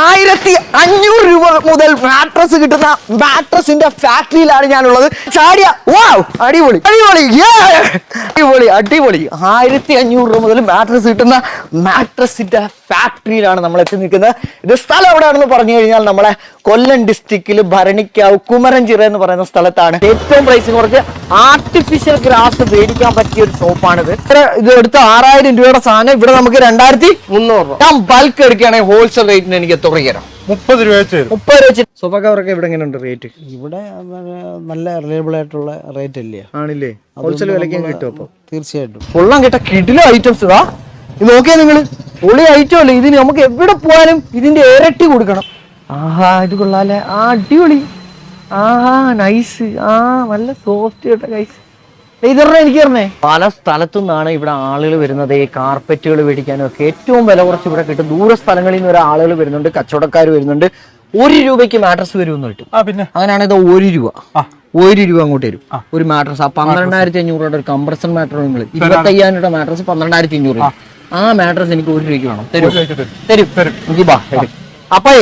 1500 രൂപ മുതൽ മാട്രസ് കിട്ടുന്ന മാട്രസിന്റെ ഫാക്ടറിയിലാണ് ഞാനുള്ളത്. ചാടിയ വാവ്, അടിപൊളി അടിപൊളി അടിപൊളി അടിപൊളി. 1500 രൂപ മുതൽ മാട്രസ് കിട്ടുന്ന മാട്രസിന്റെ ഫാക്ടറിയിലാണ് നമ്മൾ എത്തി നിൽക്കുന്നത്. ഇത് സ്ഥലം എവിടെയാണെന്ന് പറഞ്ഞു കഴിഞ്ഞാൽ നമ്മളെ കൊല്ലം ഡിസ്ട്രിക്റ്റിൽ ഭരണിക്കാവ് കുമരഞ്ചിറ എന്ന് പറയുന്ന സ്ഥലത്താണ്. ഏറ്റവും പ്രൈസിങ് കുറച്ച് ആർട്ടിഫിഷ്യൽ ഗ്രാസ് മേടിക്കാൻ പറ്റിയ ഒരു ഷോപ്പാണിത്. ഇത് എടുത്ത് 6000 രൂപയുടെ സാധനം ഇവിടെ നമുക്ക് 2300 രൂപ. ഞാൻ ബൾക്ക് എടുക്കുകയാണെങ്കിൽ ഹോൾസെയിൽ റേറ്റിന് എനിക്ക് എത്ര രൂപ? 30 രൂപ വെച്ച്. 30 രൂപ വെച്ച്. സോഫ കവറൊക്കെ ഇവിടെ എങ്ങനെയുണ്ട് റേറ്റ്? ഇവിടെ നല്ല റിലയബിൾ ആയിട്ടുള്ള റേറ്റ് അല്ലേ? ആണില്ലേ? ഹോൾസെയിൽ വിലയ്ക്ക് കിട്ടും. അപ്പൊ തീർച്ചയായിട്ടും കൊള്ളാൻ കേട്ട കിടിലം ഐറ്റംസ്. ഇത് നോക്കിയാ നിങ്ങള്, പൊളി ഐറ്റം അല്ലേ ഇതിന്. നമുക്ക് എവിടെ പോയാലും ഇതിന്റെ ഇരട്ടി കൊടുക്കണം. ആഹാ, ഇത് കൊള്ളാല്ലേ. അടിപൊളി. ആഹാ, നൈസ്. നല്ല സോഫ്റ്റ് കേട്ട ഗൈസ്. ഇതറിഞ്ഞ എനിക്ക് പറഞ്ഞേ, പല സ്ഥലത്തു നിന്നാണ് ഇവിടെ ആളുകൾ വരുന്നത്. ഈ കാർപ്പറ്റുകൾ മേടിക്കാനും ഒക്കെ ഏറ്റവും വില കുറച്ച് ഇവിടെ കിട്ടും. ദൂര സ്ഥലങ്ങളിൽ നിന്ന് വരെ ആളുകൾ വരുന്നുണ്ട്, കച്ചവടക്കാർ വരുന്നുണ്ട്. 1 രൂപയ്ക്ക് മാട്രസ് വരുമെന്ന് കിട്ടും. പിന്നെ അങ്ങനെയാണ് ഇത് 1 രൂപ. 1 രൂപ അങ്ങോട്ട് വരും ഒരു മാട്രസ്. 12500 രൂപയുടെ ഒരു കംപ്രസർ മാട്രസ്. 25,000 രൂപയുടെ മാട്രസ് 12500 രൂപ. ആ മാട്രസ് എനിക്ക് 1 രൂപയ്ക്ക് വേണം. തരും. അപ്പേ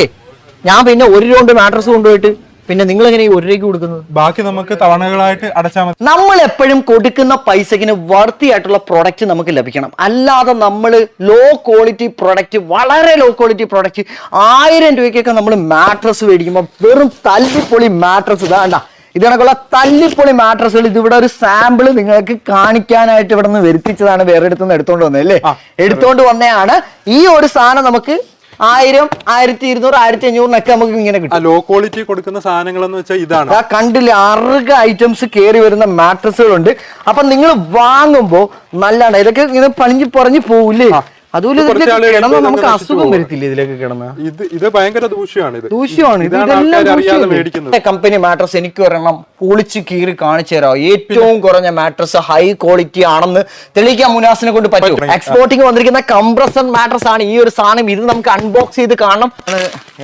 ഞാൻ പിന്നെ 1 രൂപ കൊണ്ട് മാട്രസ് കൊണ്ടുപോയിട്ട് പിന്നെ നിങ്ങൾ എങ്ങനെ 1 രൂപയ്ക്ക് കൊടുക്കുന്നത്? ബാക്കി നമുക്ക് തവണകളായിട്ട് അടച്ചാൽ മതി. നമ്മൾ എപ്പോഴും കൊടുക്കുന്ന പൈസക്കിന് വർത്തി ആയിട്ടുള്ള പ്രൊഡക്റ്റ് നമുക്ക് ലഭിക്കണം. അല്ലാതെ നമ്മൾ ലോ ക്വാളിറ്റി പ്രൊഡക്റ്റ്, വളരെ ലോ ക്വാളിറ്റി പ്രൊഡക്റ്റ് 1000 രൂപയ്ക്കൊക്കെ നമ്മൾ മാട്രസ് മേടിക്കുമ്പോൾ വെറും തല്ലിപ്പൊളി മാട്രസ്. ഇതാണ്ട ഇത് കണക്കുള്ള തല്ലിപ്പൊളി മാട്രസുകൾ. ഇതിവിടെ ഒരു സാമ്പിൾ നിങ്ങൾക്ക് കാണിക്കാനായിട്ട് ഇവിടെ നിന്ന് വരുത്തിച്ചതാണ്. വേറെ അടുത്തുനിന്ന് എടുത്തോണ്ട് വന്നത് അല്ലേ? എടുത്തോണ്ട് വന്നതാണ്. ഈ ഒരു സാധനം നമുക്ക് 1000, 1200, 1500 നമുക്ക് ഇങ്ങനെ കിട്ടും. ലോ ക്വാളിറ്റി കൊടുക്കുന്ന സാധനങ്ങൾ എന്ന് വെച്ചാൽ ഇതാണ്. കണ്ടില്ലേ, 6 ഐറ്റംസ് കയറി വരുന്ന മാട്രസുകളുണ്ട്. അപ്പൊ നിങ്ങൾ വാങ്ങുമ്പോ നല്ലതാണ്. ഇതൊക്കെ ഇങ്ങനെ പണിഞ്ഞു പറഞ്ഞു പോവില്ലേ? അതുപോലെ കിടന്ന നമുക്ക് അസുഖം വരത്തില്ല. ഇതിലേക്ക് കിടന്ന ഇത് ഭയങ്കര ദൂഷ്യമാണ്. കമ്പനി മാട്രസ് എനിക്ക് ഒരെണ്ണം പൊളിച്ച് കീറി കാണിച്ചു തരാം. ഏറ്റവും കുറഞ്ഞ മാട്രസ് ഹൈ ക്വാളിറ്റി ആണെന്ന് തെളിയിക്കാൻ മുനാസിനെ കൊണ്ട് പറ്റും. എക്സ്പോർട്ടിങ് വന്നിരിക്കുന്ന കംപ്രസർ മാട്രസ് ആണ് ഈ ഒരു സാധനം. ഇത് നമുക്ക് അൺബോക്സ് ചെയ്ത് കാണണം.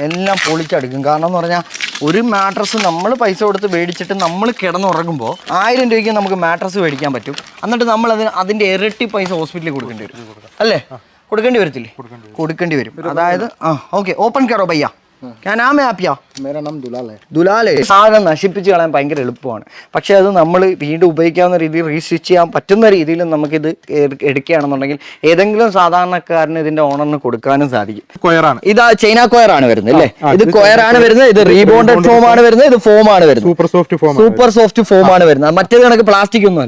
എല്ലാം പൊളിച്ചെടുക്കും. കാരണം എന്ന് പറഞ്ഞാൽ ഒരു മാട്രസ് നമ്മൾ പൈസ കൊടുത്ത് മേടിച്ചിട്ട് നമ്മൾ കിടന്നുറങ്ങുമ്പോൾ 1000 രൂപയ്ക്ക് നമുക്ക് മാട്രസ് മേടിക്കാൻ പറ്റും. എന്നിട്ട് നമ്മൾ അതിന്റെ ഇരട്ടി പൈസ ഹോസ്പിറ്റലിൽ കൊടുക്കേണ്ടി വരും അല്ലേ? കൊടുക്കേണ്ടി വരത്തില്ലേ? കൊടുക്കേണ്ടി വരും. അതായത് ഓക്കെ, ഓപ്പൺ കറോ ഭയ്യ. സാധനം നശിപ്പിച്ച് കളയാൻ ഭയങ്കര എളുപ്പമാണ്. പക്ഷെ അത് നമ്മൾ വീണ്ടും ഉപയോഗിക്കാവുന്ന രീതിയിൽ റീസ്റ്റിച്ച് ചെയ്യാൻ പറ്റുന്ന രീതിയിൽ നമുക്കിത് എടുക്കുകയാണെന്നുണ്ടെങ്കിൽ ഏതെങ്കിലും സാധാരണക്കാരന് ഇതിന്റെ ഓണറിന് കൊടുക്കാനും സാധിക്കും. ഇത് ചൈന കൊയർ ആണ് വരുന്നത് അല്ലേ? ഇത് കൊയർ ആണ് വരുന്നത്. ഇത് റീബോണ്ടഡ് ഫോം ആണ് വരുന്നത്. ഇത് ഫോം ആണ് വരുന്നത്. സൂപ്പർ സോഫ്റ്റ് ഫോം ആണ് വരുന്നത്. മറ്റേത് കണക്ക് പ്ലാസ്റ്റിക് ഒന്നും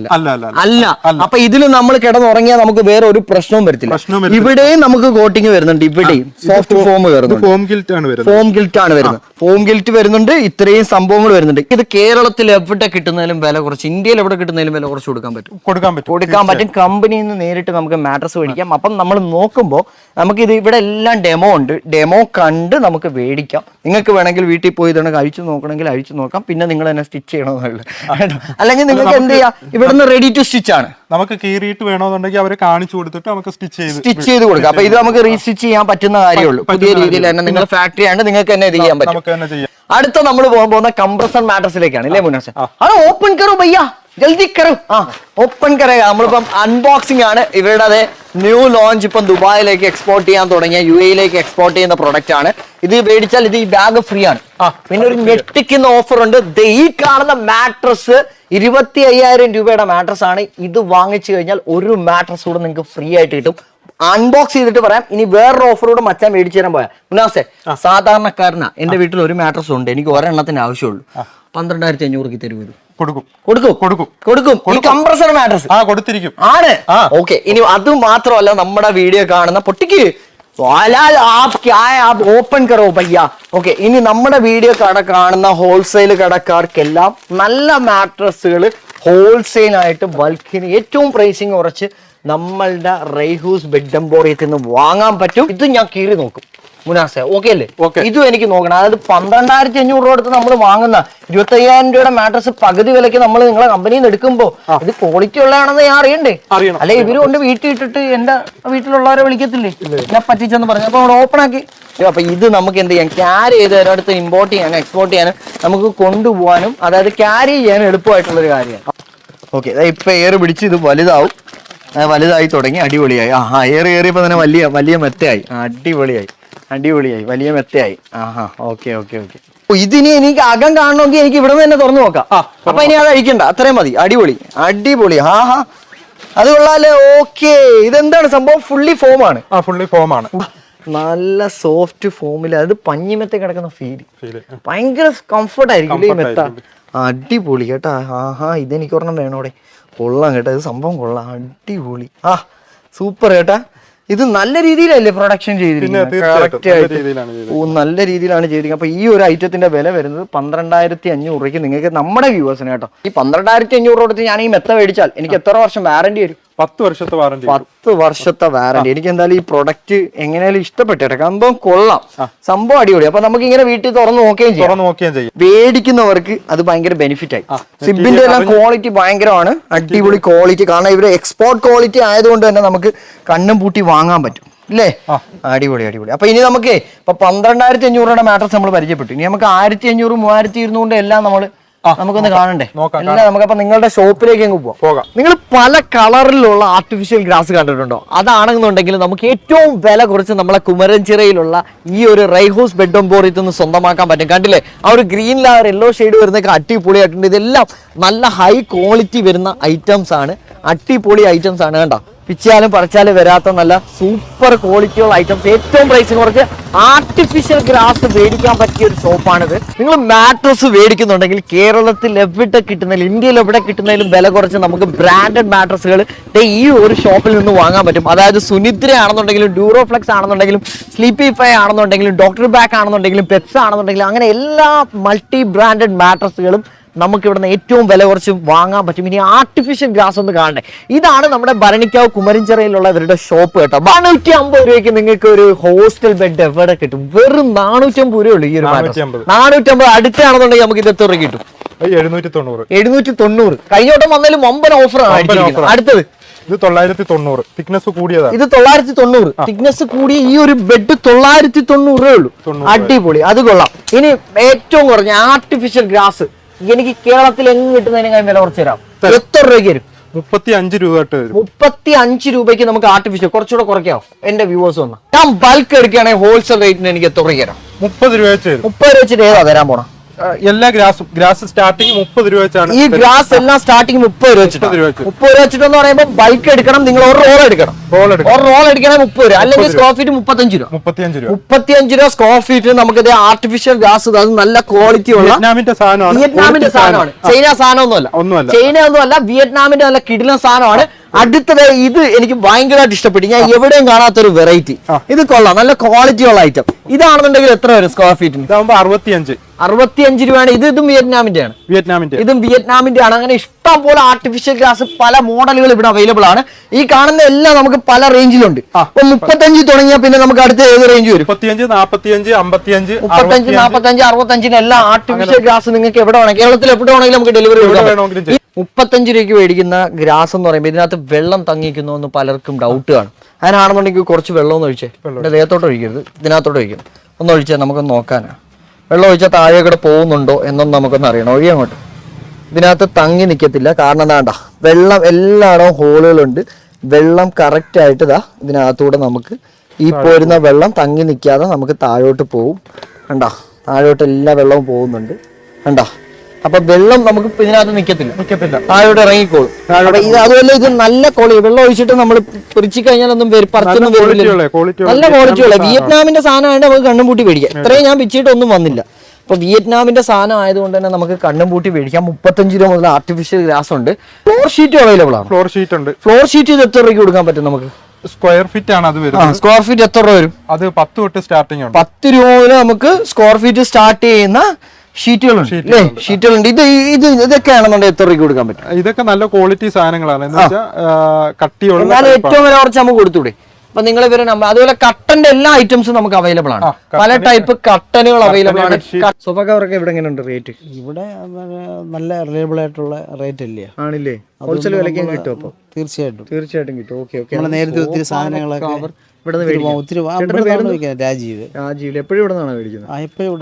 അല്ല. അപ്പൊ ഇതിൽ നമ്മൾ കിടന്നുറങ്ങിയാൽ നമുക്ക് വേറെ ഒരു പ്രശ്നവും വരത്തില്ല. ഇവിടെയും നമുക്ക് കോട്ടിങ് വരുന്നുണ്ട്. ഇവിടെയും സോഫ്റ്റ് ഫോം വരുന്നുണ്ട്. ഫോം ഗിൽറ്റ് ആണ് വരുന്നത്. ഫോം ഗിൽറ്റ് വരുന്നുണ്ട്. ഇത്രയും സംഭവങ്ങൾ വരുന്നുണ്ട്. ഇത് കേരളത്തിൽ എവിടെ കിട്ടുന്നതിലും വില കുറച്ച്, ഇന്ത്യയിൽ എവിടെ കിട്ടുന്നതിലും വില കുറച്ച് കൊടുക്കാൻ പറ്റും. കമ്പനിയിൽ നിന്ന് നേരിട്ട് നമുക്ക് മാട്രസ് മേടിക്കാം. അപ്പം നമ്മൾ നോക്കുമ്പോൾ നമുക്ക് ഇത് ഇവിടെ എല്ലാം ഡെമോ ഉണ്ട്. ഡെമോ കണ്ട് നമുക്ക് മേടിക്കാം. നിങ്ങൾക്ക് വേണമെങ്കിൽ വീട്ടിൽ പോയി ഇതാണ് അഴിച്ചു നോക്കണമെങ്കിൽ അഴിച്ചു നോക്കാം. പിന്നെ നിങ്ങൾ തന്നെ സ്റ്റിച്ച് ചെയ്യണമെന്നുള്ളത്. അല്ലെങ്കിൽ നിങ്ങൾക്ക് എന്ത് ചെയ്യാം, ഇവിടുന്ന് റെഡി ടു സ്റ്റിച്ച് ആണ്. നമുക്ക് കീറിയിട്ട് വേണമെന്നുണ്ടെങ്കിൽ അവരെ കാണിച്ചു കൊടുത്തിട്ട് നമുക്ക് സ്റ്റിച്ച് ചെയ്ത് കൊടുക്കാം. അപ്പൊ ഇത് നമുക്ക് റീസ്റ്റിച്ച് ചെയ്യാൻ പറ്റുന്ന കാര്യമുള്ളൂ. പുതിയ രീതിയിൽ തന്നെ നിങ്ങൾ ഫാക്ടറി ആണ്, നിങ്ങൾക്ക് തന്നെ ഇത് ചെയ്യാൻ പറ്റും. അടുത്ത നമ്മൾ പോകുന്ന കംപ്രസർ മാട്രസിലേക്കാണ് അല്ലേ മുനാസ്? ഓപ്പൺ കറോ ഭയ്യ, ജൽദി കറോ. ഓപ്പൺ കറ. നമ്മളിപ്പം അൺബോക്സിംഗ് ആണ്. ഇവരുടെ അതെ ന്യൂ ലോഞ്ച് ഇപ്പം ദുബായിലേക്ക് എക്സ്പോർട്ട് ചെയ്യാൻ തുടങ്ങിയ, UAE എക്സ്പോർട്ട് ചെയ്യുന്ന പ്രൊഡക്റ്റ് ആണ്. ഇത് മേടിച്ചാൽ ഇത് ഈ ബാഗ് ഫ്രീ ആണ്. പിന്നെ ഒരു ഞെട്ടിക്കുന്ന ഓഫർ ഉണ്ട്. ഈ കാണുന്ന മാട്രസ് 25,000 രൂപയുടെ മാട്രസ് ആണ്. ഇത് വാങ്ങിച്ചു കഴിഞ്ഞാൽ ഒരു മാട്രസ് കൂടെ നിങ്ങൾക്ക് ഫ്രീ ആയിട്ട് കിട്ടും. അൺബോക്സ് ചെയ്തിട്ട് പറയാം. ഇനി വേറൊരു ഓഫറോട് മച്ചാൻ മേടിച്ചു തരാൻ പോയാ മുനാസെ, സാധാരണക്കാരനാ എന്റെ വീട്ടിൽ ഒരു മാട്രസ് ഉണ്ട്, എനിക്ക് ഒരെണ്ണത്തിന് ആവശ്യമുള്ളൂ. 12,500 തരുമോ? കൊടുക്കും. ഈ കംപ്രസർ മാട്രസ് കൊടുത്തിരിക്കും ആണ്. ഓക്കെ. ഇനി അത് മാത്രമല്ല, നമ്മുടെ വീഡിയോ കാണുന്ന പൊട്ടിക്ക് ഓപ്പൺ കറോ ഭയ്യ. ഓക്കെ. ഇനി നമ്മുടെ വീഡിയോ കാണുന്ന ഹോൾസെയിൽ കടക്കാർക്കെല്ലാം നല്ല മാട്രസുകൾ ഹോൾസെയിൽ ആയിട്ട് ബൾക്കിന് ഏറ്റവും പ്രൈസിങ് കുറച്ച് നമ്മളുടെ റൈഹൂസ് ബെഡ് എംപോറിയത്തിൽ നിന്ന് വാങ്ങാൻ പറ്റും. ഇത് ഞാൻ കീറി നോക്കും മുനാസെ. ഓക്കെ അല്ലേ? ഇതും എനിക്ക് നോക്കണം. അതായത് 12,500 രൂപ എടുത്ത് നമ്മൾ വാങ്ങുന്ന 25,000 രൂപയുടെ മാട്രസ് പകുതി വിലക്ക് നമ്മൾ നിങ്ങളെ കമ്പനിയിൽ നിന്ന് എടുക്കുമ്പോ ഇത് ക്വാളിറ്റി ഉള്ളതാണെന്ന് ഞാൻ അറിയണ്ടേ? അല്ലെ ഇവര് കൊണ്ട് വീട്ടിൽ ഇട്ടിട്ട് എന്റെ വീട്ടിലുള്ളവരെ വിളിക്കത്തില്ലേ എന്നെ പറ്റിച്ചെന്ന് പറഞ്ഞു. അപ്പൊ നമ്മൾ ഓപ്പൺ ആക്കി. അപ്പൊ ഇത് നമുക്ക് എന്ത് ചെയ്യാം, ക്യാരി ചെയ്ത് ഒരിടത്ത് ഇമ്പോർട്ട് ചെയ്യാനും എക്സ്പോർട്ട് ചെയ്യാനും നമുക്ക് കൊണ്ടുപോകാനും, അതായത് ക്യാരി ചെയ്യാനും എളുപ്പമായിട്ടുള്ളൊരു കാര്യമാണ്. ഓക്കെ. ഇപ്പൊ എയർ പിടിച്ച് ഇത് വലുതായി തുടങ്ങി. അടിപൊളിയായി. എയർ കയറിയപ്പോ തന്നെ വലിയ മെത്തയായി. അടിപൊളിയായി. അടിപൊളിയായി, വലിയ മെത്തയായി. ആഹാ, ഓക്കെ ഓക്കെ ഓക്കെ. ഇതിനി എനിക്ക് അകം കാണണമെങ്കിൽ എനിക്ക് ഇവിടെ നിന്ന് തന്നെ തുറന്നു നോക്കാം. അപ്പൊ ഇനി അത് അഴിക്കണ്ട, അത്രയും മതി. അടിപൊളി അടിപൊളി. ആഹാ, അത് കൊള്ളാല്ലേ. ഓക്കെ, ഇതെന്താണ് സംഭവം? ഫുള്ളി ഫോമാണ്. ഫുള്ളി ഫോമാണ്. നല്ല സോഫ്റ്റ് ഫോമിൽ അത് പഞ്ഞിമെത്ത കിടക്കുന്ന ഫീൽ, ഭയങ്കര കംഫർട്ട് ആയിരിക്കും ഈ മെത്ത. അടിപൊളി കേട്ടാ. ആഹാ, ഇതെനിക്ക് ഒരെണ്ണം വേണോടെ. കൊള്ളാം കേട്ടോ, ഇത് സംഭവം കൊള്ളാം. അടിപൊളി. സൂപ്പർ കേട്ടാ. ഇത് നല്ല രീതിയിലല്ലേ പ്രൊഡക്ഷൻ ചെയ്തിരിക്കുന്നത്? കറക്റ്റ് ആയിട്ട് നല്ല രീതിയിലാണ് ചെയ്തിരിക്കുന്നത്. അപ്പൊ ഈ ഒരു ഐറ്റത്തിന്റെ വില വരുന്നത് 12,500 രൂപയ്ക്ക് നിങ്ങൾക്ക് നമ്മുടെ വ്യൂവേഴ്സിന് കേട്ടോ. ഈ 12,500 കൊടുത്ത് ഞാൻ ഈ മെത്ത മേടിച്ചാൽ എനിക്ക് എത്ര വർഷം വാറന്റി വരും? 10 വർഷത്തെ വാറന്റി. 10 വർഷത്തെ വാറന്റി. എനിക്ക് എന്തായാലും ഈ പ്രൊഡക്റ്റ് എങ്ങനെയാലും ഇഷ്ടപ്പെട്ടെ. സംഭവം കൊള്ളാം, സംഭവം അടിപൊളി. അപ്പൊ നമുക്ക് ഇങ്ങനെ വീട്ടിൽ തുറന്ന് നോക്കുകയും ചെയ്യാം. മേടിക്കുന്നവർക്ക് അത് ഭയങ്കര ബെനിഫിറ്റ് ആയി. സിബിന്റെ എല്ലാം ക്വാളിറ്റി ഭയങ്കരമാണ്, അടിപൊളി ക്വാളിറ്റി. കാരണം ഇവര് എക്സ്പോർട്ട് ക്വാളിറ്റി ആയതുകൊണ്ട് തന്നെ നമുക്ക് കണ്ണും പൂട്ടി വാങ്ങാൻ പറ്റും അല്ലേ? അടിപൊളി അടിപൊളി. അപ്പൊ ഇനി നമുക്ക് ഇപ്പൊ 12,500 മാട്രസ് നമ്മൾ പരിചയപ്പെട്ടു. ഇനി നമുക്ക് 1,500, 3,200 എല്ലാം നമുക്കൊന്ന് കാണണ്ടേ? എല്ലാം നമുക്കപ്പൊ നിങ്ങളുടെ ഷോപ്പിലേക്ക് അങ്ങ് പോകാം. നിങ്ങൾ പല കളറിലുള്ള ആർട്ടിഫിഷ്യൽ ഗ്രാസ് കണ്ടിട്ടുണ്ടോ? അതാണെന്നുണ്ടെങ്കിൽ നമുക്ക് ഏറ്റവും വില കുറച്ച് നമ്മളെ കുമരഞ്ചിറയിലുള്ള ഈ ഒരു റൈഹൂസ് ബെഡ് ബോറിൽ നിന്ന് സ്വന്തമാക്കാൻ പറ്റും. കണ്ടില്ലേ, ആ ഒരു ഗ്രീൻ ലാർ യെല്ലോ ഷെയ്ഡ് വരുന്നൊക്കെ അടിപൊളിയായിട്ടുണ്ട്. ഇതെല്ലാം നല്ല ഹൈ ക്വാളിറ്റി വരുന്ന ഐറ്റംസ് ആണ്, അടിപൊളി ഐറ്റംസ് ആണ്. കണ്ടോ, പിച്ചാലും പറിച്ചാലും വരാത്ത നല്ല സൂപ്പർ ക്വാളിറ്റിയുള്ള ഐറ്റംസ്, ഏറ്റവും പ്രൈസിന് കുറച്ച് ആർട്ടിഫിഷ്യൽ ഗ്രാസ് മേടിക്കാൻ പറ്റിയ ഒരു ഷോപ്പാണിത്. നിങ്ങൾ മാട്രസ് മേടിക്കുന്നുണ്ടെങ്കിൽ കേരളത്തിൽ എവിടെ കിട്ടുന്നതിലും ഇന്ത്യയിൽ എവിടെ കിട്ടുന്നതിലും വില കുറച്ച് നമുക്ക് ബ്രാൻഡഡ് മാട്രസുകൾ ഈ ഒരു ഷോപ്പിൽ നിന്ന് വാങ്ങാൻ പറ്റും. അതായത് സുനിദ്ര ആണെന്നുണ്ടെങ്കിലും, ഡ്യൂറോഫ്ലെക്സ് ആണെന്നുണ്ടെങ്കിലും, സ്ലീപ്പിഫൈ ആണെന്നുണ്ടെങ്കിലും, ഡോക്ടർ ബാക്ക് ആണെന്നുണ്ടെങ്കിലും, പെപ്സ് ആണെന്നുണ്ടെങ്കിലും, അങ്ങനെ എല്ലാ മൾട്ടി ബ്രാൻഡഡ് മാട്രസുകളും നമുക്ക് ഇവിടുന്ന് ഏറ്റവും വില കുറച്ച് വാങ്ങാൻ പറ്റും. ഇനി ആർട്ടിഫിഷ്യൽ ഗ്രാസ് ഒന്ന് കാണണ്ടേ? ഇതാണ് നമ്മുടെ ഭരണിക്കാവ് കുമരഞ്ചിറയിലുള്ള ഇവരുടെ ഷോപ്പ് കേട്ടോ. 450 രൂപയ്ക്ക് നിങ്ങൾക്ക് ഒരു ഹോസ്റ്റൽ ബെഡ് എവിടെ കിട്ടും? വെറും 450 രൂപയുള്ളൂ ഈ ഒരു 450. അടുത്താണെന്നുണ്ടെങ്കിൽ നമുക്ക് ഇത് എത്ര രൂപ കിട്ടും? 790. കഴിഞ്ഞോട്ടം വന്നാലും വമ്പൻ ഓഫറാണ്. അടുത്തത് ഇത് 990, തിക്നെസ് കൂടിയതാണ്. ഇത് 990 തിക്നെസ് കൂടിയ ഈ ഒരു ബെഡ് 990 രൂപയുള്ളൂ. അടിപൊളി, അത് കൊള്ളാം. ഇനി ഏറ്റവും കുറഞ്ഞ ആർട്ടിഫിഷ്യൽ ഗ്രാസ് എനിക്ക് കേരളത്തിൽ എങ്ങും കിട്ടുന്നതിനേക്കാൾ വില കുറച്ച് തരാം. എത്ര രൂപയ്ക്ക് വരും? 35 രൂപ. 35 രൂപയ്ക്ക് നമുക്ക് ആർട്ടിഫിഷ്യൽ കുറച്ചുകൂടെ കുറയ്ക്കാവോ? എന്റെ വ്യൂവേഴ്സ് വന്ന ഞാൻ ബൾക്ക് എടുക്കുകയാണെങ്കിൽ ഹോൾസെയിൽ റേറ്റിന് എനിക്ക് എത്ര രൂപ തരാം? 30 രൂപ വെച്ച്. 30 രൂപ വെച്ചിട്ട് ഏതാ തരാൻ പോണം? എല്ലാ ഗ്രാസ് സ്റ്റാർട്ടിങ് 30 രൂപ വെച്ചാണ്. ഈ ഗ്രാസ് എല്ലാം സ്റ്റാർട്ടിങ് 30 രൂപ വെച്ചിട്ട്. 30 രൂപ വെച്ചിട്ടെന്ന് പറയുമ്പോൾ ബൾക്ക് എടുക്കണം, നിങ്ങൾ ഒരു റോൾ എടുക്കണം. ഒരു റോൾ എടുക്കണേ 30 രൂപ, അല്ലെങ്കിൽ സ്ക്വയർ ഫീറ്റ് 35 രൂപ. 35 രൂപ സ്ക്വയർ ഫീറ്റ് നമുക്ക് ഇത് ആർട്ടിഫിഷ്യൽ ഗ്രാസ്, അത് നല്ല ക്വാളിറ്റി ഉള്ള വിയറ്റ്നാമിന്റെ സാധനമാണ്. ചൈന സാധനമൊന്നുമല്ല, ചൈന ഒന്നുമല്ല, വിയറ്റ്നാമിന്റെ നല്ല കിടിലൻ സാധനമാണ്. അടുത്തത് ഇത് എനിക്ക് ഭയങ്കരമായിട്ട് ഇഷ്ടപ്പെട്ടു, ഞാൻ എവിടെയും കാണാത്തൊരു വെറൈറ്റി. ഇത് കൊള്ളാം, നല്ല ക്വാളിറ്റി ഉള്ള ഐറ്റം. ഇതാണെന്നുണ്ടെങ്കിൽ എത്ര വരും സ്ക്വയർ ഫീറ്റിന്? 65 രൂപയാണ്. ഇതും വിയറ്റ്നാമിന്റെ ആണ്. ഇതും വിയറ്റ്നാമിന്റെ ആണ്. അങ്ങനെ ഇഷ്ടം പോലെ ആർട്ടിഫിഷ്യൽ ഗ്രാസ് പല മോഡലുകൾ ഇവിടെ അവൈലബിൾ ആണ്. ഈ കാണുന്ന എല്ലാം നമുക്ക് പല റേഞ്ചിലുണ്ട്. അപ്പൊ 35 തുടങ്ങിയാൽ പിന്നെ നമുക്ക് അടുത്ത ഏത് റേഞ്ച് വരും? 35, 45, 55, 45, 65 എല്ലാ ആർട്ടിഫിഷ്യൽ ഗ്രാസ് നിങ്ങൾക്ക് എവിടെ വേണം, കേരളത്തിൽ എവിടെ വേണമെങ്കിലും നമുക്ക് ഡെലിവറി കൊടുക്കാം. 35 രൂപയ്ക്ക് മേടിക്കുന്ന ഗ്രാസ് എന്ന് പറയുമ്പോൾ ഇതിനകത്ത് വെള്ളം തങ്ങിക്കുന്നു എന്ന് പലർക്കും ഡൗട്ട് കാണും. അതിനാണെന്നുണ്ടെങ്കിൽ കുറച്ച് വെള്ളം ഒന്ന് ഒഴിച്ചേ. എന്റെ ദേഹത്തോട്ട് ഒഴിക്കരുത്, ഇതിനകത്തോട്ട് ഒഴിക്കണം. ഒന്ന് ഒഴിച്ചാൽ നമുക്കൊന്ന് നോക്കാനാ. വെള്ളം ഒഴിച്ചാൽ താഴെ കൂടെ പോകുന്നുണ്ടോ എന്നൊന്നും നമുക്കൊന്ന് അറിയണം. ഒഴിയങ്ങോട്ട്. ഇതിനകത്ത് തങ്ങി നിൽക്കത്തില്ല, കാരണം എന്താ, വെള്ളം എല്ലായിടവും ഹോളുകളുണ്ട്. വെള്ളം കറക്റ്റ് ആയിട്ട് ഇതാ ഇതിനകത്തൂടെ നമുക്ക് ഈ പോരുന്ന വെള്ളം തങ്ങി നിൽക്കാതെ നമുക്ക് താഴോട്ട് പോവും. കണ്ടാ, താഴോട്ട് എല്ലാ വെള്ളവും പോകുന്നുണ്ട്. കണ്ടാ, അപ്പൊ വെള്ളം നമുക്ക് ഇതിനകത്ത് നിൽക്കത്തില്ല, താഴോട്ട് ഇറങ്ങിക്കോളും. അതുപോലെ ഇത് നല്ല ക്വാളിറ്റി. വെള്ളം ഒഴിച്ചിട്ട് നമ്മൾ പൊരിച്ചു കഴിഞ്ഞാലൊന്നും പറിച്ചൊന്നും വരില്ല. നല്ല ക്വാളിറ്റി ഉള്ള വിയറ്റ്നാമിന്റെ സാധനമായിട്ട് നമുക്ക് കണ്ണും പൂട്ടി മേടിക്കാം. ഇത്രയും ഞാൻ പിച്ചിട്ടൊന്നും വന്നില്ല. അപ്പൊ വിയറ്റ്നാമിന്റെ സാധനം ആയതുകൊണ്ട് തന്നെ നമുക്ക് കണ്ണും പൂട്ടി മേടിക്കാം. 35 രൂപ മുതൽ ആർട്ടിഫിഷ്യൽ ഗ്രാസ് ഉണ്ട്. ഫ്ലോർ ഷീറ്റ് അവൈലബിൾ ആണ്. ഫ്ലോർ ഷീറ്റ് ഇത് എത്ര രൂപയ്ക്ക് കൊടുക്കാൻ പറ്റും നമുക്ക്? സ്ക്വയർ ഫീറ്റ് ആണ് അത് വരുന്നത്. സ്ക്വയർ ഫീറ്റ് എത്ര രൂപ വരും? അത് 10 തൊട്ട് സ്റ്റാർട്ടിംഗ് ആണ്. 10 രൂപ മുതൽ നമുക്ക് സ്ക്വയർ ഫീറ്റ് സ്റ്റാർട്ട് ചെയ്യുന്ന ഷീറ്റുകളുണ്ട് അല്ലേ? ഷീറ്റുകളുണ്ട്. ഇതൊക്കെയാണെന്നുണ്ടെങ്കിൽ എത്ര രൂപയ്ക്ക് കൊടുക്കാൻ പറ്റും? ഇതൊക്കെ നല്ല ക്വാളിറ്റി സാധനങ്ങളാണ്. കട്ടിയുള്ള ഏറ്റവും വില കുറച്ച് നമുക്ക് കൊടുത്തൂടെ? അപ്പൊ നിങ്ങൾ ഇവരെ അതുപോലെ കട്ടന്റെ എല്ലാ ഐറ്റംസും നമുക്ക് അവൈലബിൾ ആണ്. പല ടൈപ്പ് കട്ടനുകൾ അവൈലബിൾ ആണ്. സോഫ കവറൊക്കെ ഇവിടെ എങ്ങനെയുണ്ട് റേറ്റ്? ഇവിടെ നല്ല റിലയബിൾ ആയിട്ടുള്ള റേറ്റ് അല്ലേ? ആണില്ലേ? ഹോൾസെയിൽ വിലയ്ക്ക് കിട്ടും. അപ്പൊ തീർച്ചയായിട്ടും കിട്ടും. ഓക്കെ. നേരത്തെ ഒത്തിരി സാധനങ്ങളൊക്കെ രാജീവ് എപ്പോഴും ഇവിടെ നിന്നാണ് മേടിക്കുന്നത്.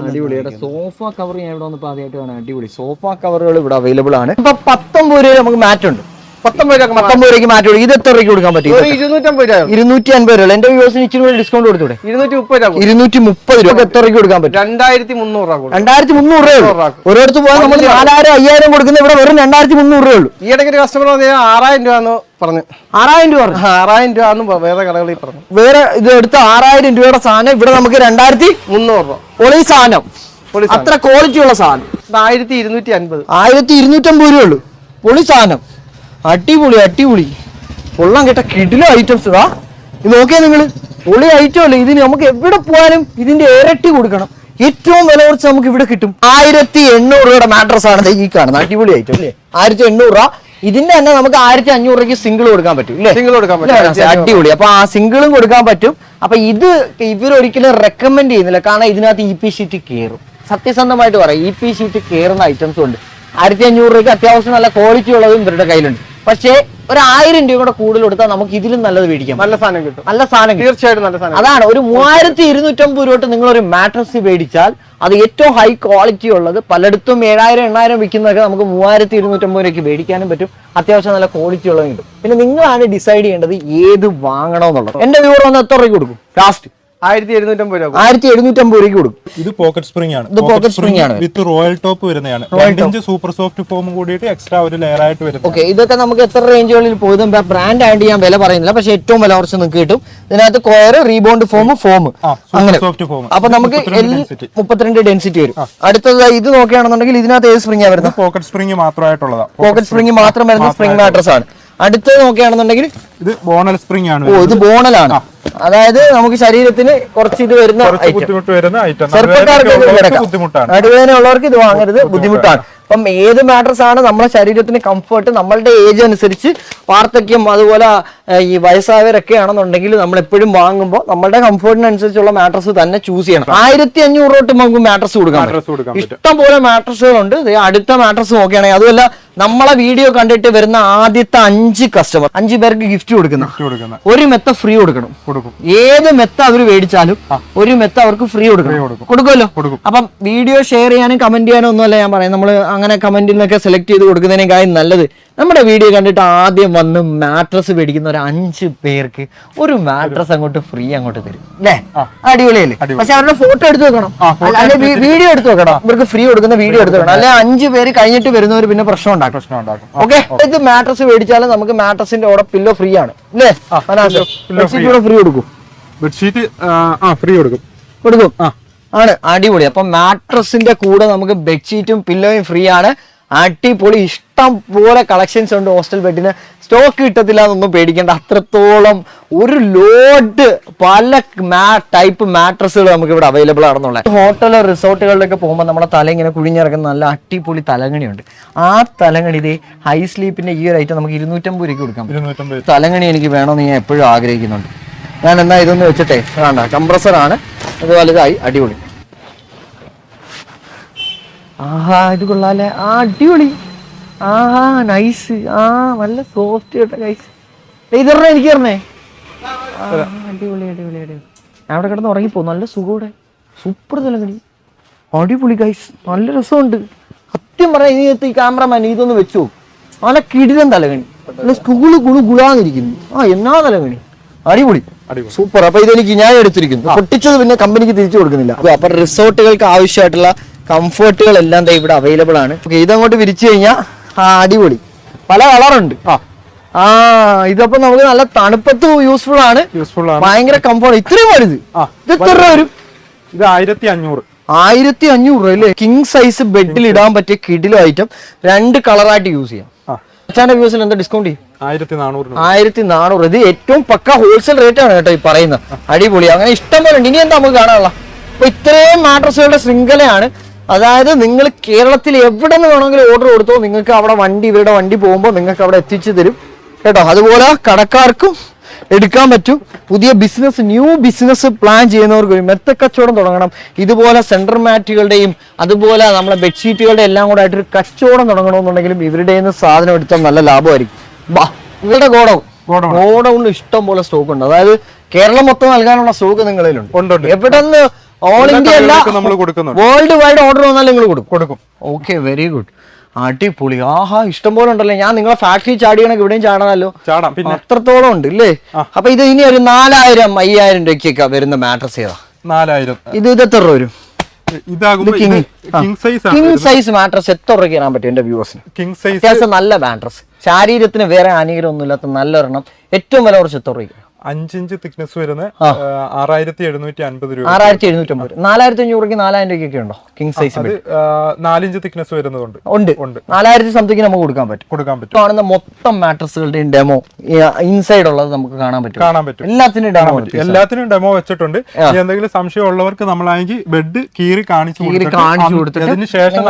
അടിപൊളിയായിട്ട് സോഫ കവർ ഞാൻ ഇവിടെ വന്നപ്പോൾ ആദ്യമായിട്ട് കാണാൻ. അടിപൊളി സോഫ കവറുകൾ ഇവിടെ അവൈലബിൾ ആണ്. ഇപ്പൊ 19 രൂപ നമുക്ക് മാറ്റ് ഉണ്ട്. 19 രൂപയ്ക്ക് മാറ്റി കൊടുക്കും. ഇത് എത്ര രൂപയ്ക്ക് കൊടുക്കാൻ പറ്റും? 250 രൂപ. എന്റെ വ്യൂസിന് ഇച്ചിരി കൂടി ഡിസ്കൗണ്ട് കൊടുത്തൂടെ? 230 രൂപ. എത്ര രൂപയ്ക്ക് കൊടുക്കാൻ പറ്റും? 2300 രൂപ. ഒരിടത്ത് പോയാൽ നമ്മൾ 4000 5000 കൊടുക്കുന്ന ഇവിടെ വെറും 2300 രൂപ ഉള്ളൂ. ഈ ഇടയ്ക്ക് കസ്റ്റമർ 6000 രൂപ പറഞ്ഞു. 6000 രൂപ 6000 രൂപ വേറെ കടകളിൽ പറഞ്ഞു. വേറെ ഇത് എടുത്ത് 6000 രൂപയുടെ സാധനം ഇവിടെ നമുക്ക് 2300 രൂപ. പൊളി സാധനം, അത്ര ക്വാളിറ്റി ഉള്ള സാധനം. 1250. 1250 രൂപ ഉള്ളൂ. പൊളി സാധനം, അടിപൊളി കൊള്ളാൻ കേട്ട കിടില ഐറ്റംസ്. ഇത് നോക്കിയാ നിങ്ങള്, പൊളി ഐറ്റം അല്ലേ. ഇതിന് നമുക്ക് എവിടെ പോയാലും ഇതിന്റെ ഇരട്ടി കൊടുക്കണം. ഏറ്റവും വില കുറച്ച് നമുക്ക് ഇവിടെ കിട്ടും. 1800 രൂപയുടെ മാട്രസ് ആണ് ഈ കാണുന്നത്. അടിപൊളി ഐറ്റം അല്ലേ. 1800 രൂപ. ഇതിന്റെ തന്നെ നമുക്ക് 1500 രൂപയ്ക്ക് സിംഗിൾ കൊടുക്കാൻ പറ്റും അല്ലേ? അടിപൊളി. അപ്പൊ ആ സിംഗിളും കൊടുക്കാൻ പറ്റും. അപ്പൊ ഇത് ഇവരൊരിക്കലും റെക്കമെൻഡ് ചെയ്യുന്നില്ല, കാരണം ഇതിനകത്ത് EP ഷീറ്റ് കയറും. സത്യസന്ധമായിട്ട് പറയാം, EP ഷീറ്റ് കയറുന്ന ഐറ്റംസും ഉണ്ട്. 1500 രൂപയ്ക്ക് അത്യാവശ്യം നല്ല ക്വാളിറ്റി ഉള്ളതും ഇവരുടെ കയ്യിലുണ്ട്. പക്ഷേ ഒരു 1000 രൂപ കൂടെ കൂടുതൽ കൊടുത്താൽ നമുക്ക് ഇതിലും നല്ലത് മേടിക്കാം. നല്ല സാധനം കിട്ടും. തീർച്ചയായിട്ടും നല്ല സാധനം. അതാണ് ഒരു 3250 രൂപ നിങ്ങൾ ഒരു മാട്രസ് മേടിച്ചാൽ അത് ഏറ്റവും ഹൈ ക്വാളിറ്റി ഉള്ളത്. പലയിടത്തും 7000 8000 വിൽക്കുന്നതൊക്കെ നമുക്ക് 3250 രൂപയ്ക്ക് മേടിക്കാനും പറ്റും. അത്യാവശ്യം നല്ല ക്വാളിറ്റി ഉള്ളത് കിട്ടും. പിന്നെ നിങ്ങളാണ് ഡിസൈഡ് ചെയ്യേണ്ടത് ഏത് വാങ്ങണമെന്നുള്ളത്. എന്റെ വ്യൂവർ വന്ന് എത്ര രൂപയ്ക്ക് കൊടുക്കും? ലാസ്റ്റ് 1750 രൂപ. 1750 രൂപയ്ക്ക് കൊടുക്കും. ഇത് പോക്കറ്റ് സ്പ്രിംഗ് ആണ്. ഇത് പോക്കറ്റ് സ്പ്രിംഗ് ആണ് വിത്ത് റോയൽ ടോപ്പ് വരുന്നതാണ്. 2 ഇഞ്ച് സൂപ്പർ സോഫ്റ്റ് ഫോം കൂടിയിട്ട് എക്സ്ട്രാ ഒരു ലെയർ ആയിട്ട് വരുന്നത്. ഓക്കെ, ഇതൊക്കെ നമുക്ക് എത്ര റേഞ്ചുകളിൽ പോയത് ബ്രാൻഡ് ആയിട്ട് ഞാൻ വില പറയുന്നില്ല, പക്ഷെ ഏറ്റവും വില കുറച്ച് നിങ്ങൾക്ക് കിട്ടും. ഇതിനകത്ത് കൊയർ, റീബോണ്ട് ഫോം അങ്ങനെ. അപ്പൊ നമുക്ക് 32 ഡെൻസിറ്റി വരും. അടുത്തത് ഇത് നോക്കുകയാണെന്നുണ്ടെങ്കിൽ ഇതിനകത്ത് ഏത് സ്പ്രിംഗ് വരുന്നത്? പോക്കറ്റ് സ്പ്രിംഗ് മാത്രമായിട്ടുള്ളതാണ്. പോക്കറ്റ് സ്പ്രിംഗ് മാത്രം വരുന്ന സ്പ്രിംഗ് മാട്രസ് ആണ്. അടുത്തത് നോക്കുകയാണെന്നുണ്ടെങ്കിൽ ഇത് ബോണൽ സ്പ്രിംഗ് ആണ്. ഇത് ബോണലാണ്. അതായത് നമുക്ക് ശരീരത്തിന് കുറച്ച് ഇത് വരുന്ന ബുദ്ധിമുട്ട് വരുന്ന ഐറ്റം. നടുവേദന ഉള്ളവർക്ക് ഇത് വാങ്ങരുത്, ബുദ്ധിമുട്ടാണ്. അപ്പം ഏത് മാട്രസ് ആണ് നമ്മുടെ ശരീരത്തിന് കംഫർട്ട്, നമ്മളുടെ ഏജ് അനുസരിച്ച്, വാർദ്ധക്യം, അതുപോലെ ഈ വയസ്സായവരൊക്കെ ആണെന്നുണ്ടെങ്കിൽ നമ്മൾ എപ്പോഴും വാങ്ങുമ്പോൾ നമ്മളുടെ കംഫർട്ടിനനുസരിച്ചുള്ള മാട്രസ് തന്നെ ചൂസ് ചെയ്യണം. 1500 തൊട്ട് നമുക്ക് മാട്രസ് കൊടുക്കാം. ഇഷ്ടം പോലെ മാട്രസുകളുണ്ട്. അടുത്ത മാട്രസ് നോക്കുകയാണെങ്കിൽ, അതുമല്ല നമ്മളെ വീഡിയോ കണ്ടിട്ട് വരുന്ന ആദ്യത്തെ 5 കസ്റ്റമർ 5 പേർക്ക് ഗിഫ്റ്റ് കൊടുക്കുന്ന ഒരു മെത്ത ഫ്രീ കൊടുക്കണം. ഏത് മെത്ത അവർ മേടിച്ചാലും ഒരു മെത്ത അവർക്ക് ഫ്രീ കൊടുക്കുമല്ലോ. അപ്പം വീഡിയോ ഷെയർ ചെയ്യാനും കമന്റ് ചെയ്യാനും ഒന്നുമല്ല ഞാൻ പറയാം. നമ്മൾ അങ്ങനെ കമന്റിൽ നിന്നൊക്കെ സെലക്ട് ചെയ്ത് കൊടുക്കുന്നതിനേക്കാളും നല്ലത് നമ്മുടെ വീഡിയോ കണ്ടിട്ട് ആദ്യം വന്ന് മാട്രസ് മേടിക്കുന്ന ഒരു 5 പേർക്ക് ഒരു മാട്രസ് അങ്ങോട്ട് ഫ്രീ അങ്ങോട്ട് തരും അല്ലേ? അടിപൊളിയല്ലേ? പക്ഷെ അവരുടെ ഫോട്ടോ എടുത്ത് വെക്കണം, അല്ലെ വീഡിയോ എടുത്ത് വെക്കണം. ഇവർക്ക് ഫ്രീ കൊടുക്കുന്ന വീഡിയോ എടുത്ത് വെക്കണം, അല്ലെ 5 പേര് കഴിഞ്ഞിട്ട് വരുന്നവർ പിന്നെ പ്രശ്നം ഉണ്ടാക്കും. ഓക്കെ, ഇത് മാട്രസ് മേടിച്ചാലും നമുക്ക് മാട്രസിന്റെ കൂടെ പില്ലോ ഫ്രീ ആണ് അല്ലേ? ഫ്രീ കൊടുക്കും. ബെഡ്ഷീറ്റ് ഫ്രീ കൊടുക്കും ആണ്. അടിപൊളി. അപ്പൊ മാട്രസിന്റെ കൂടെ നമുക്ക് ബെഡ്ഷീറ്റും പില്ലോയും ഫ്രീ ആണ്. അടിപൊളി. ഇഷ്ടം പോലെ കളക്ഷൻസ് ഉണ്ട്. ഹോസ്റ്റൽ ബെഡിന് സ്റ്റോക്ക് കിട്ടത്തില്ല എന്നൊന്നും പേടിക്കേണ്ട. അത്രത്തോളം ഒരു ലോഡ് പല ടൈപ്പ് മാട്രസുകൾ നമുക്ക് ഇവിടെ അവൈലബിൾ ആണെന്നുള്ളത്. ഹോട്ടൽ റിസോർട്ടുകളിലൊക്കെ പോകുമ്പോൾ നമ്മുടെ തല ഇങ്ങനെ കുഴിഞ്ഞിറക്കുന്ന നല്ല അടിപൊളി തലങ്ങണിയുണ്ട്. ആ തലങ്ങണി ഇതേ ഹൈ സ്ലീപ്പിന്റെ ഈ ഒരു ഐറ്റം നമുക്ക് 250 രൂപയ്ക്ക് കൊടുക്കാം. തലങ്ങണി എനിക്ക് വേണമെന്ന് ഞാൻ എപ്പോഴും ആഗ്രഹിക്കുന്നുണ്ട്. ഞാൻ എന്നാ ഇതൊന്ന് വെച്ചിട്ടെ, വേണ്ട, കംപ്രസറാണ്, അതുപോലെ ഇതായി. അടിപൊളി. ആഹാ, ഇത് കൊള്ളാല്ലേ? അടിപൊളി. ആഹാ, നൈസ്. നല്ല സോഫ്റ്റ് കേട്ട ഗൈസ്. ഇതറിഞ്ഞ എനിക്ക് പറഞ്ഞേ. അടിപൊളി. ഞാൻ അവിടെ കിടന്ന് ഉറങ്ങിപ്പോ. നല്ല സുഖോടെ. സൂപ്പർ തലങ്ങണി. അടിപൊളി ഗൈസ്. നല്ല രസമുണ്ട്. സത്യം പറയാം, ഇനി ഈ ക്യാമറമാൻ ഇതൊന്ന് വെച്ചു. നല്ല കിടിലൻ തലങ്ങണി. നല്ല സ്കൂള് ഗുളാന്നിരിക്കുന്നു. എന്നാ തലങ്ങണി. അടിപൊളി, സൂപ്പർ. അപ്പൊ ഇതെനിക്ക് ഞാൻ എടുത്തിരിക്കുന്നു. പൊട്ടിച്ചത് പിന്നെ കമ്പനിക്ക് തിരിച്ചു കൊടുക്കുന്നില്ല. അപ്പൊ റിസോർട്ടുകൾക്ക് ആവശ്യമായിട്ടുള്ള കംഫർട്ടുകൾ എല്ലാം ഇവിടെ അവൈലബിൾ ആണ്. ഇതങ്ങോട്ട് വിരിച്ചു കഴിഞ്ഞാൽ അടിപൊളി. പല കളറുണ്ട്. ഇതപ്പോ നമുക്ക് നല്ല തണുപ്പത്ത് യൂസ്ഫുൾ ആണ്. ഭയങ്കര കംഫർട്ട്. ഇത്രയും വലുത് ഇത് എത്ര രൂപ വരും? ഇത് 1500. 1500 രൂപ അല്ലേ? കിങ് സൈസ് ബെഡിൽ ഇടാൻ പറ്റിയ കിടിലോ ഐറ്റം. 2 കളറായിട്ട് യൂസ് ചെയ്യാം. അച്ഛന്റെ വ്യൂസിൽ എന്താ ഡിസ്കൗണ്ട് ചെയ്യും? 1400. ഇത് ഏറ്റവും പക്ക ഹോൾസെയിൽ റേറ്റ് ആണ് കേട്ടോ ഈ പറയുന്നത്. അടിപൊളി. അങ്ങനെ ഇഷ്ടം പോലെ ഉണ്ട്. ഇനി എന്താ നമുക്ക് കാണാനുള്ള? അപ്പൊ ഇത്രയും മാട്രസുകളുടെ ശൃംഖലയാണ്. അതായത് നിങ്ങൾ കേരളത്തിൽ എവിടെ നിന്ന് വേണമെങ്കിലും ഓർഡർ കൊടുത്തോ, നിങ്ങൾക്ക് അവിടെ ഇവരുടെ വണ്ടി പോകുമ്പോൾ നിങ്ങൾക്ക് അവിടെ എത്തിച്ചു തരും കേട്ടോ. അതുപോലെ കടക്കാർക്കും എടുക്കാൻ പറ്റും. പുതിയ ന്യൂ ബിസിനസ് പ്ലാൻ ചെയ്യുന്നവർക്ക് ഒരു മെത്ത കച്ചവടം തുടങ്ങണം. ഇതുപോലെ സെൻട്രൽ മാറ്റുകളുടെയും അതുപോലെ നമ്മളെ ബെഡ്ഷീറ്റുകളുടെ എല്ലാം കൂടെ ആയിട്ടൊരു കച്ചവടം തുടങ്ങണമെന്നുണ്ടെങ്കിലും ഇവരുടെ സാധനം എടുത്താൽ നല്ല ലാഭമായിരിക്കും. ഇവരുടെ ഗോഡൌണിൽ ഇഷ്ടം പോലെ സ്റ്റോക്ക് ഉണ്ട്. അതായത് കേരളം മൊത്തം നൽകാനുള്ള സ്റ്റോക്ക് നിങ്ങളിലുണ്ട്. എവിടെ നിന്ന് ഓൾ ഇന്ത്യ അല്ല, വേൾഡ് വൈഡ് ഓർഡർ വന്നാൽ നിങ്ങൾ കൊടുക്കും. Okay, very good. അടിപൊളി. ആഹാ, ഇഷ്ടം പോലെ ഉണ്ടല്ലോ. ഞാൻ നിങ്ങളെ ഫാക്ടറി ചാടിയാണെങ്കിൽ ഇവിടെയും ചാടാനല്ലോ. ചാടാം. പിന്നെ അത്രത്തോളം ഉണ്ട് ഇല്ലേ? അപ്പൊ ഇത് ഇനി ഒരു 4000-5000 രൂപയ്ക്കൊക്കെ വരുന്ന മാട്രസ് ഏതാ? 4000. ഇത് എത്ര രൂപ വരും? കിങ് സൈസ് മാട്രസ് എത്ര രൂപയ്ക്ക് തരാൻ പറ്റും എന്റെ വ്യൂവേഴ്സിന്? കിങ് സൈസ് അത്യാവശ്യം നല്ല മാട്രസ്, ശരീരത്തിന് വേറെ ഹാനികരം ഒന്നും ഇല്ലാത്ത നല്ലൊരെണ്ണം, ഏറ്റവും വില കുറച്ച് എത്ര രൂപയ്ക്ക്? 5 ഇഞ്ച് തിക്നെസ് വരുന്ന 6750 രൂപ. 6750. 4500 4000 രൂപയ്ക്കൊക്കെ ഉണ്ടോ കിങ് സൈസ്? 4 ഇഞ്ച് തിക്നെസ് വരുന്നതുണ്ട്. ഉണ്ട്. 4000 സംതിങ് നമുക്ക് കൊടുക്കാൻ പറ്റും. കാണുന്ന മൊത്തം മാട്രസുകളുടെയും ഡെമോ ഇൻസൈഡ് ഉള്ളത് നമുക്ക് കാണാൻ പറ്റും. എല്ലാത്തിനും ഡെമോ വെച്ചിട്ടുണ്ട്. എന്തെങ്കിലും സംശയം ഉള്ളവർക്ക് നമ്മളാണെങ്കിൽ ബെഡ് കീറി കാണിച്ചു കൊടുത്തിട്ട് അതിനുശേഷം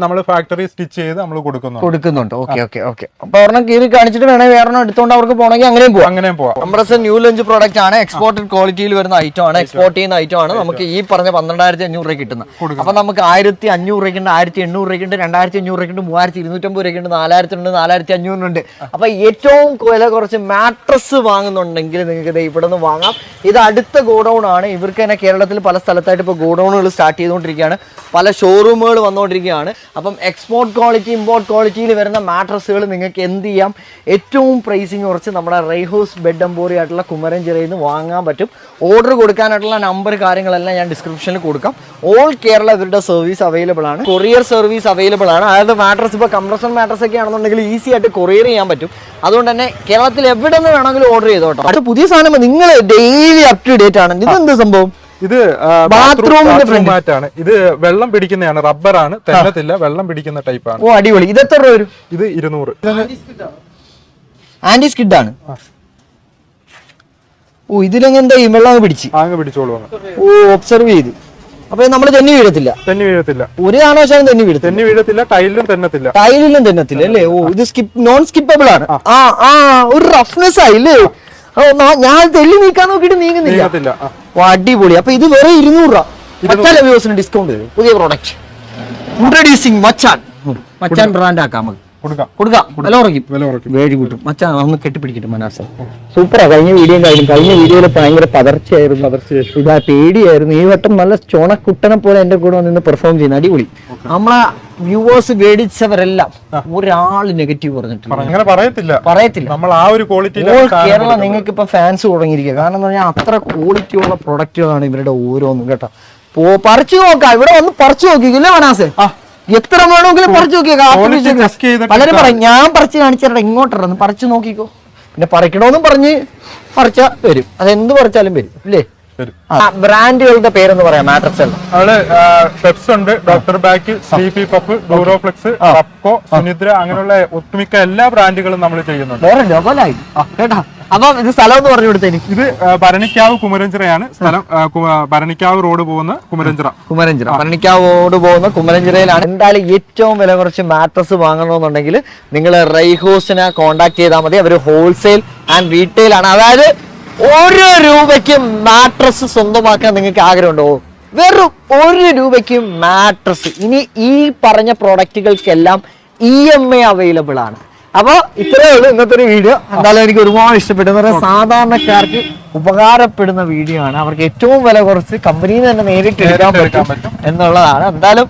നമ്മൾ ഫാക്ടറി സ്റ്റിച്ച് ചെയ്ത് നമ്മൾ കൊടുക്കുന്നുണ്ട്. ഓക്കെ. അപ്പൊ ഒരെണ്ണം കീറി കാണിച്ചിട്ട് വേണമെങ്കിൽ വേറെ എടുത്തോണ്ട് അവർക്ക് പോകണമെങ്കിൽ അങ്ങനെയും പോവാം. നമ്മുടെ ന്യൂ ലഞ്ച് പ്രോഡക്റ്റ് ആണ്. എക്സ്പോർട്ടഡ് ക്വാളിറ്റിയിൽ വരുന്ന ഐറ്റം ആണ്, എക്സ്പോർട്ട് ചെയ്യുന്ന ഐറ്റം ആണ്. നമുക്ക് ഈ പറഞ്ഞ 12500 രൂപ കിട്ടുന്നത്. അപ്പൊ നമുക്ക് 1500 രൂപയ്ക്കുണ്ട്, 1800 രൂപയ്ക്കുണ്ട്, 2500 രൂപയ്ക്കുണ്ട്, 3250 രൂപയ്ക്കുണ്ട്, 4000 ഉണ്ട്, 4500 ഉണ്ട്. അപ്പൊ ഏറ്റവും വില കുറച്ച് മാട്രസ് വാങ്ങുന്നുണ്ടെങ്കിൽ നിങ്ങൾക്ക് ഇവിടെ നിന്ന് വാങ്ങാം. ഇത് അടുത്ത ഗോഡൌൺ ആണ്. ഇവർക്ക് തന്നെ കേരളത്തിൽ പല സ്ഥലത്തായിട്ട് ഇപ്പോൾ ഗോഡൌണുകൾ സ്റ്റാർട്ട് ചെയ്തുകൊണ്ടിരിക്കുകയാണ്, പല ഷോറൂമുകൾ വന്നുകൊണ്ടിരിക്കുകയാണ്. അപ്പം എക്സ്പോർട്ട് ക്വാളിറ്റി, ഇമ്പോർട്ട് ക്വാളിറ്റിയിൽ വരുന്ന മാട്രസുകൾ നിങ്ങൾക്ക് എന്ത് ചെയ്യാം? ഏറ്റവും പ്രൈസിങ് കുറച്ച് നമ്മുടെ റൈഹോസ് ബെഡ് എംപോറി ആയിട്ടുള്ള കുമരഞ്ചിറയിൽ നിന്ന് വാങ്ങാൻ പറ്റും. ഓർഡർ കൊടുക്കാനായിട്ടുള്ള നമ്പർ കാര്യങ്ങളെല്ലാം ഞാൻ ഡിസ്ക്രിപ്ഷനിൽ കൊടുക്കാം. ഓൾ കേരള ഇവരുടെ സർവീസ് അവൈലബിൾ ആണ്, കൊറിയർ സർവീസ് അവൈലബിൾ ആണ്. അതായത് മാട്രസ് ഇപ്പോൾ കംപ്രസർ മാട്രസ് ഒക്കെ ആണെന്നുണ്ടെങ്കിൽ ഈസി ആയിട്ട് കൊറിയർ ചെയ്യാൻ പറ്റും. അതുകൊണ്ട് തന്നെ കേരളത്തിൽ എവിടെ നിന്ന് വേണമെങ്കിലും ഓർഡർ ചെയ്തോട്ടോ. അത് പുതിയ സാധനം നിങ്ങൾ ഡെയിലി അപ് ടു ഡേറ്റ് ആണ്. ഇതെന്ത് സംഭവം? ഇത് ബാത്റൂമിന്റെ മാറ്റാണ്. ഇത് വെള്ളം പിടിക്കുന്നതാണ്, റബ്ബറാണ്, തെന്നത്തില്ല, വെള്ളം പിടിക്കുന്ന ടൈപ്പാണ്. ഓ അടിപൊളി. ഇത് എത്ര രൂപ വരും? ഇത് 200. ആന്റി സ്കിഡ് ആണ്. ഓ ഇതിലെന്താ ഈ വെള്ളം പിടിച്ചോളൂ. ഓ ഒബ്സർവ് ചെയ്ത്. അപ്പൊ നമ്മൾ തെന്നി വീഴത്തില്ല. ഒരു കാരണവശാലും തെന്നി വീഴത്തില്ല. ടൈലിലും തെന്നത്തില്ല അല്ലേ? ഓ ഇത് നോൺ സ്കിപ്പബിൾ ആണ്. ഒരു റഫ്നെസ് ആയില്ലേ? ഞാൻ തെല്ലി നീക്കാൻ നോക്കിയിട്ട് നീങ്ങുന്നില്ല. അടിപൊളി. അപ്പൊ ഇത് വെറും 200 രൂപ ഡിസ്കൗണ്ട് തരും. പുതിയ പ്രോഡക്റ്റ് ഇൻട്രൊഡ്യൂസിങ് മച്ചാൻ ബ്രാൻഡ് ആക്കാം. നമുക്ക് കൊടുക്കാം. വില കുറയ്ക്കും. Very good. മച്ചാൻ ഒന്ന് കെട്ടിപ്പിടിക്കട്ടെ മനാസ. സൂപ്പറാ. കഴിഞ്ഞ വീഡിയോയിൽ ഭയങ്കര പതർച്ചയായിരുന്നു, ഇതാ പേടിയായിരുന്നു. ഈ വട്ടം നല്ല ചോണക്കുട്ടനെ പോലെ എന്റെ കൂടെ വന്ന് പെർഫോം ചെയ്യുന്ന അടിപൊളി. നമ്മളെ വ്യൂവേഴ്സ് മേടിച്ചവരെല്ലാം ഒരാൾ നെഗറ്റീവ് പറഞ്ഞിട്ടില്ല, പറയത്തില്ല. നമ്മൾ ആ ഒരു ക്വാളിറ്റി കേരള നിങ്ങൾക്ക് ഇപ്പൊ ഫാൻസ് തുടങ്ങിയിരിക്കുക. കാരണം എന്ന് പറഞ്ഞാൽ അത്ര ക്വാളിറ്റി ഉള്ള പ്രൊഡക്റ്റുകളാണ് ഇവരുടെ ഓരോന്നും കേട്ടോ. പറിച്ചു നോക്കാം, ഇവിടെ വന്ന് പറിച്ചു നോക്കിയില്ലേ മനാസെ? എത്ര വേണമെങ്കിലും പറിച്ചു നോക്കിയാ. പലരും പറയും ഞാൻ പറിച്ച് കാണിച്ചാൽ ഇങ്ങോട്ടൊന്ന് പറിച്ചു നോക്കിക്കോ. പിന്നെ പറിക്കണോന്നും പറഞ്ഞ് പറിച്ചാ വരും. അതെന്ത് പറിച്ചാലും വരും അല്ലേ? ബ്രാൻഡുകളുടെ പേരെന്ന് പറയാം മാട്രസ്. പെപ്സ് ഉണ്ട്, Doctor Back, Sleepy Puff, Duroflex, Repco, Sunidra, അങ്ങനെയുള്ള ഒട്ടുമിക്ക എല്ലാ ബ്രാൻഡുകളും നമ്മൾ ചെയ്യുന്നുണ്ട്. വേറെ ലെവലായി കേട്ടാ. അപ്പൊ ഇത് സ്ഥലം എന്ന് പറഞ്ഞു കൊടുത്തേ. ഇത് ഭരണിക്കാവ് കുമരഞ്ചിറയാണ് സ്ഥലം. ഭരണിക്കാവ് റോഡ് പോകുന്ന കുമരഞ്ചിറ. ഭരണിക്കാവ് റോഡ് പോകുന്ന കുമരഞ്ചിറയിലാണ്. എന്തായാലും ഏറ്റവും വില കുറച്ച് മാട്രസ് വാങ്ങണമെന്നുണ്ടെങ്കിൽ നിങ്ങൾ റൈഹോസിനെ കോൺടാക്ട് ചെയ്താൽ മതി. അവർ ഹോൾസെയിൽ ആൻഡ് റീറ്റെയിൽ ആണ്. അതായത് 1 രൂപയ്ക്ക് മാട്രസ് സ്വന്തമാക്കാൻ നിങ്ങൾക്ക് ആഗ്രഹമുണ്ടോ? വെറും 1 രൂപയ്ക്ക് മാട്രസ്. ഇനി ഈ പറഞ്ഞ പ്രോഡക്റ്റുകൾക്കെല്ലാം EMI അവൈലബിൾ ആണ്. അപ്പൊ ഇത്രയേ ഉള്ളൂ ഇന്നത്തെ ഒരു വീഡിയോ. എന്തായാലും എനിക്ക് ഒരുപാട് ഇഷ്ടപ്പെട്ടു. സാധാരണക്കാർക്ക് ഉപകാരപ്പെടുന്ന വീഡിയോ ആണ്. അവർക്ക് ഏറ്റവും വില കുറച്ച് കമ്പനിയിൽ നിന്ന് തന്നെ നേരിട്ട് എടുക്കാൻ പറ്റും എന്നുള്ളതാണ്. എന്തായാലും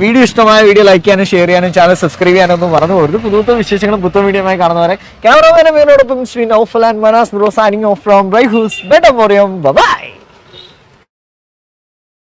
വീഡിയോ ഇഷ്ടമായ വീഡിയോ ലൈക്ക് ചെയ്യാനും ഷെയർ ചെയ്യാനും ചാനൽ സബ്സ്ക്രൈബ് ചെയ്യാനൊന്നും മറന്നു പോകരുത്. പുതിയ വിശേഷങ്ങളും പുതിയ വീഡിയോയുമായി കാണുന്നവരെ ക്യാമറമാനോടൊപ്പം Shri Naufal and Manas bro signing off from Raihoos Bed Emporium. By.